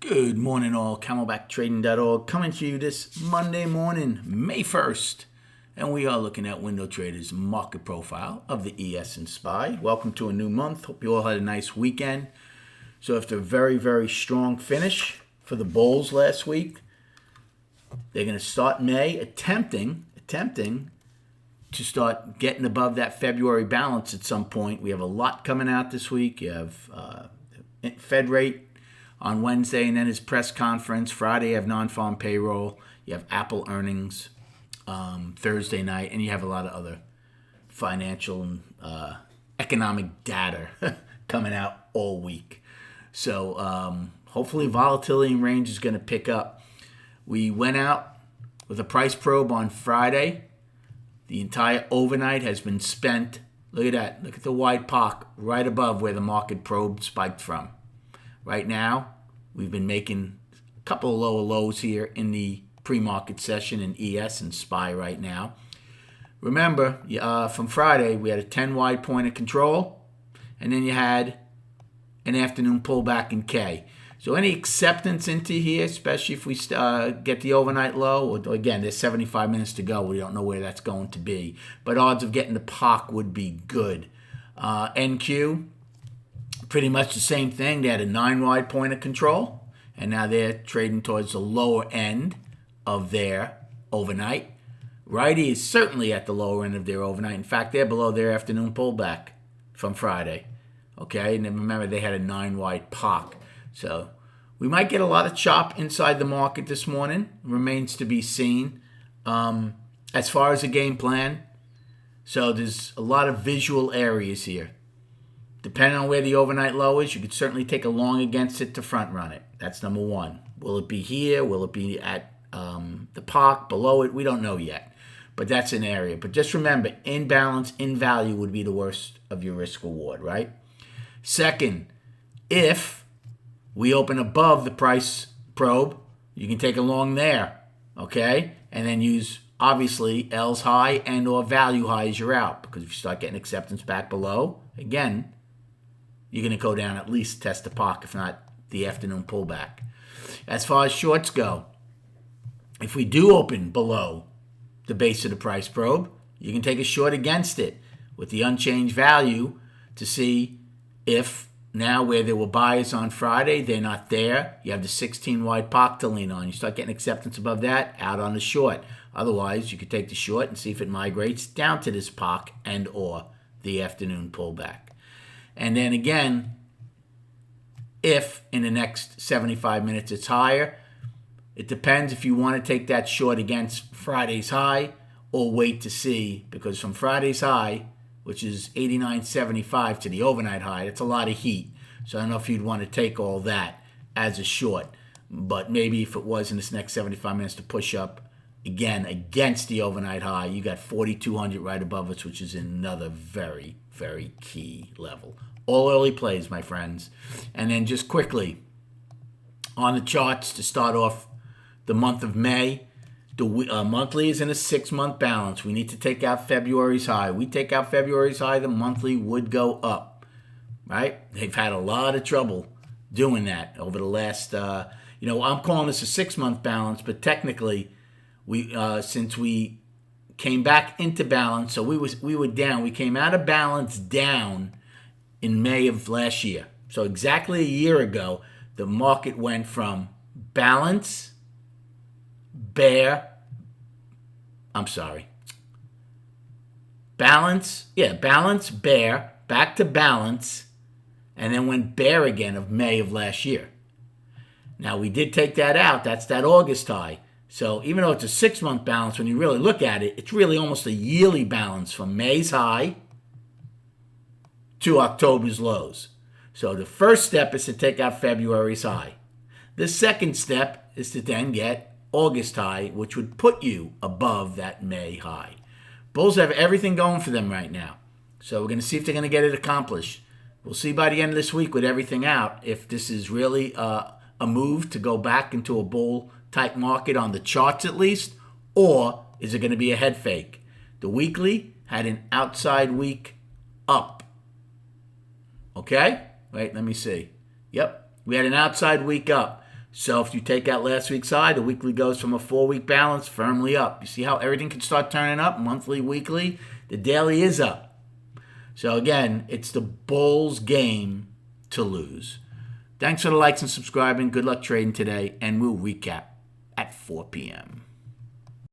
Good morning, all. CamelbackTrading.org coming to you this Monday morning, May 1st. And we are looking at Window Trader's market profile of the ES and SPY. Welcome to a new month. Hope you all had a nice weekend. So after a very, very strong finish for the bulls last week, they're going to start May attempting to start getting above that February balance at some point. We have a lot coming out this week. You have Fed rate on Wednesday, and then his press conference. Friday, you have non-farm payroll. You have Apple earnings Thursday night, and you have a lot of other financial and economic data coming out all week. So hopefully volatility and range is going to pick up. We went out with a price probe on Friday. The entire overnight has been spent. Look at that. Look at the wide POC right above where the market probe spiked from. Right now, we've been making a couple of lower lows here in the pre-market session in ES and SPY right now. Remember, from Friday, we had a 10 wide point of control, and then you had an afternoon pullback in K. So any acceptance into here, especially if we get the overnight low, or again, there's 75 minutes to go. We don't know where that's going to be. But odds of getting the POC would be good. NQ, pretty much the same thing. They had a 9 wide point of control, and now they're trading towards the lower end of their overnight. Righty is certainly at the lower end of their overnight. In fact, they're below their afternoon pullback from Friday. Okay, and then remember they had a 9 wide POC. So we might get a lot of chop inside the market this morning. Remains to be seen. As far as the game plan, so there's a lot of visual areas here. Depending on where the overnight low is, you could certainly take a long against it to front run it. That's number one. Will it be here? Will it be at the POC, below it? We don't know yet. But that's an area. But just remember, in balance, in value would be the worst of your risk reward, right? Second, if we open above the price probe, you can take a long there, okay? And then use, obviously, L's high and or value high as you're out. Because if you start getting acceptance back below, again, you're going to go down, at least test the POC, if not the afternoon pullback. As far as shorts go, if we do open below the base of the price probe, you can take a short against it with the unchanged value to see if now where there were buyers on Friday, they're not there. You have the 16 wide POC to lean on. You start getting acceptance above that, out on the short. Otherwise, you could take the short and see if it migrates down to this POC and or the afternoon pullback. And then again, if in the next 75 minutes it's higher, it depends if you want to take that short against Friday's high or wait to see, because from Friday's high, which is 89.75 to the overnight high, that's a lot of heat. So I don't know if you'd want to take all that as a short. But maybe if it was in this next 75 minutes to push up again against the overnight high, you got 4,200 right above us, which is another very, very key level. All early plays, my friends. And then just quickly, on the charts to start off the month of May, the monthly is in a 6-month balance. We need to take out February's high. We take out February's high, the monthly would go up, right? They've had a lot of trouble doing that over the last, I'm calling this a 6-month balance, but technically, since we came back into balance, so we were down. We came out of balance down in May of last year. So exactly a year ago, the market went from balance, bear, bear, back to balance, and then went bear again of May of last year. Now, we did take that out. That's that August high. So even though it's a 6-month balance, when you really look at it, it's really almost a yearly balance from May's high to October's lows. So the first step is to take out February's high. The second step is to then get August high, which would put you above that May high. Bulls have everything going for them right now. So we're going to see if they're going to get it accomplished. We'll see by the end of this week with everything out if this is really a move to go back into a bull-type market on the charts at least, or is it going to be a head fake? The weekly had an outside week up. Okay? Wait, let me see. Yep. We had an outside week up. So if you take out last week's high, the weekly goes from a 4-week balance firmly up. You see how everything can start turning up, monthly, weekly? The daily is up. So again, it's the bull's game to lose. Thanks for the likes and subscribing. Good luck trading today, and we'll recap at 4 p.m.